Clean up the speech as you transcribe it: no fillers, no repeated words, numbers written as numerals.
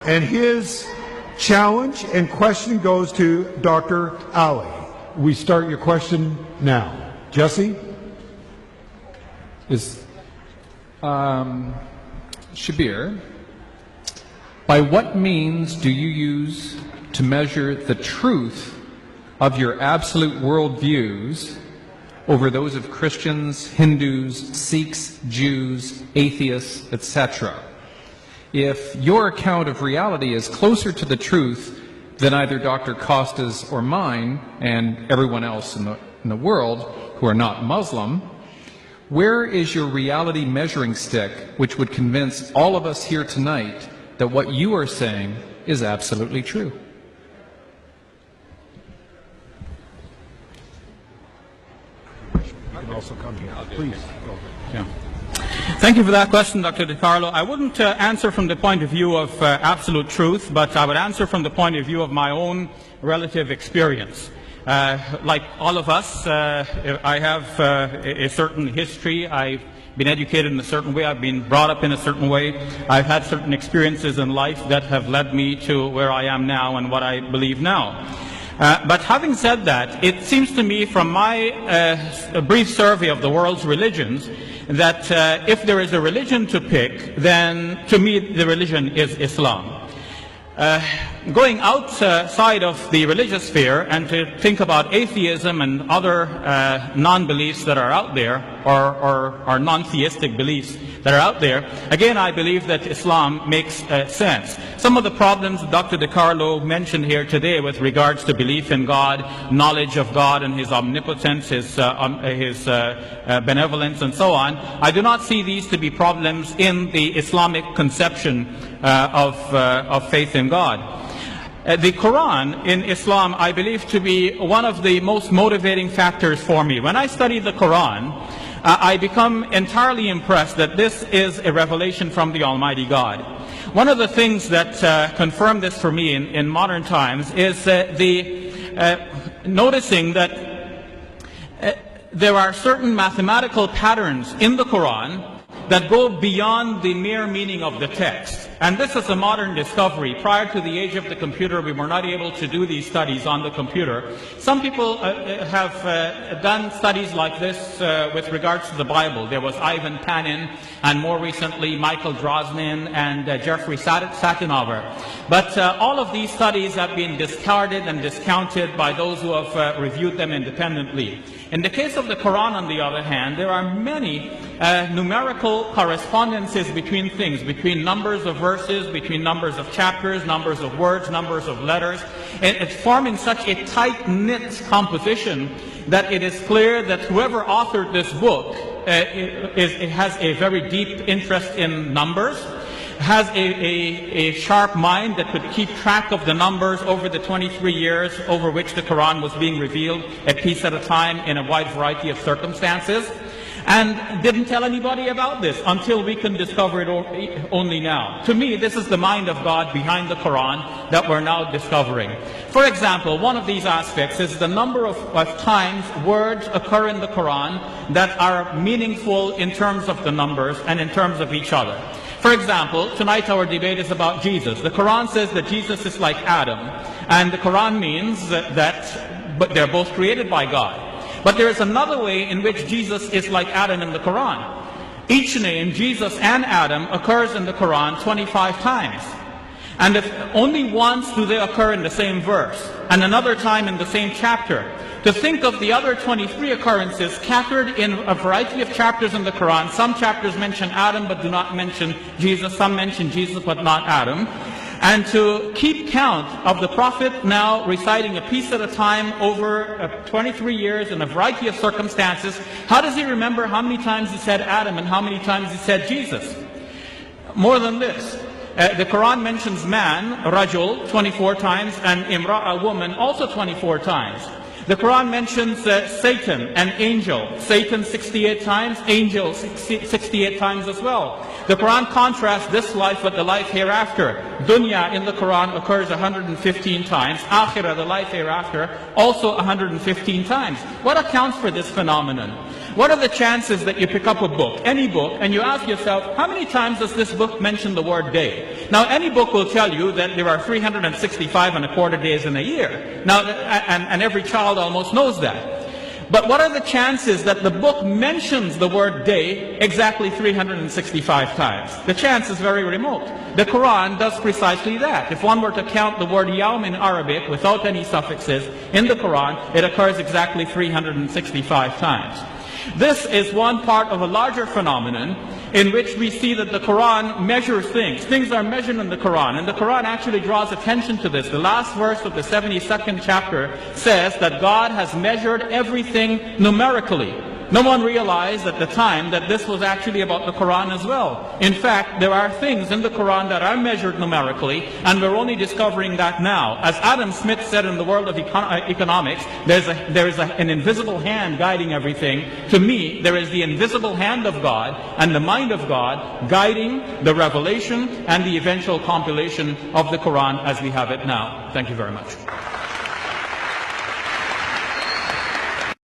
And his challenge and question goes to Dr. Ali. We start your question now. Jesse? Shabir, by what means do you use to measure the truth of your absolute worldviews over those of Christians, Hindus, Sikhs, Jews, atheists, etc.? If your account of reality is closer to the truth than either Dr. Costa's or mine and everyone else in the world who are not Muslim, where is your reality measuring stick which would convince all of us here tonight that what you are saying is absolutely true? You can also come here. Please. Yeah. Thank you for that question, Dr. DiCarlo. I wouldn't answer from the point of view of absolute truth, but I would answer from the point of view of my own relative experience. Like all of us, I have a certain history. I've been educated in a certain way. I've been brought up in a certain way. I've had certain experiences in life that have led me to where I am now and what I believe now. But having said that, it seems to me from my brief survey of the world's religions that if there is a religion to pick, then to me the religion is Islam. Going outside of the religious sphere and to think about atheism and other non-beliefs that are out there, or non-theistic beliefs that are out there, again I believe that Islam makes sense. Some of the problems Dr. DiCarlo mentioned here today with regards to belief in God, knowledge of God and His omnipotence, His benevolence and so on, I do not see these to be problems in the Islamic conception of faith in God. The Quran in Islam I believe to be one of the most motivating factors for me. When I study the Quran, I become entirely impressed that this is a revelation from the Almighty God. One of the things that confirm this for me in modern times is noticing that there are certain mathematical patterns in the Quran that go beyond the mere meaning of the text. And this is a modern discovery. Prior to the age of the computer, we were not able to do these studies on the computer. Some people have done studies like this with regards to the Bible. There was Ivan Panin, and more recently Michael Drosnin and Jeffrey Satinover. But all of these studies have been discarded and discounted by those who have reviewed them independently. In the case of the Quran, on the other hand, there are many numerical correspondences between things, between numbers of verses, between numbers of chapters, numbers of words, numbers of letters. And it's forming such a tight-knit composition that it is clear that whoever authored this book it has a very deep interest in numbers, has a sharp mind that could keep track of the numbers over the 23 years over which the Quran was being revealed, a piece at a time in a wide variety of circumstances, and didn't tell anybody about this until we can discover it only now. To me, this is the mind of God behind the Quran that we're now discovering. For example, one of these aspects is the number of times words occur in the Quran that are meaningful in terms of the numbers and in terms of each other. For example, tonight our debate is about Jesus. The Quran says that Jesus is like Adam, and the Quran means but they're both created by God. But there is another way in which Jesus is like Adam in the Quran. Each name, Jesus and Adam, occurs in the Quran 25 times. And if only once do they occur in the same verse, and another time in the same chapter. To think of the other 23 occurrences scattered in a variety of chapters in the Quran. Some chapters mention Adam but do not mention Jesus. Some mention Jesus but not Adam. And to keep count of the Prophet now reciting a piece at a time over 23 years in a variety of circumstances. How does he remember how many times he said Adam and how many times he said Jesus? More than this. The Quran mentions man, Rajul, 24 times, and Imra, a woman, also 24 times. The Quran mentions Satan, an angel. Satan 68 times, angel 68 times as well. The Quran contrasts this life with the life hereafter. Dunya in the Quran occurs 115 times. Akhirah, the life hereafter, also 115 times. What accounts for this phenomenon? What are the chances that you pick up a book, any book, and you ask yourself, how many times does this book mention the word day? Now, any book will tell you that there are 365 and a quarter days in a year. Now, and every child almost knows that. But what are the chances that the book mentions the word day exactly 365 times? The chance is very remote. The Quran does precisely that. If one were to count the word yawm in Arabic without any suffixes in the Quran, it occurs exactly 365 times. This is one part of a larger phenomenon in which we see that the Quran measures things. Things are measured in the Quran, and the Quran actually draws attention to this. The last verse of the 72nd chapter says that God has measured everything numerically. No one realized at the time that this was actually about the Quran as well. In fact, there are things in the Quran that are measured numerically, and we're only discovering that now. As Adam Smith said in the world of economics, there is an invisible hand guiding everything. To me, there is the invisible hand of God and the mind of God guiding the revelation and the eventual compilation of the Quran as we have it now. Thank you very much.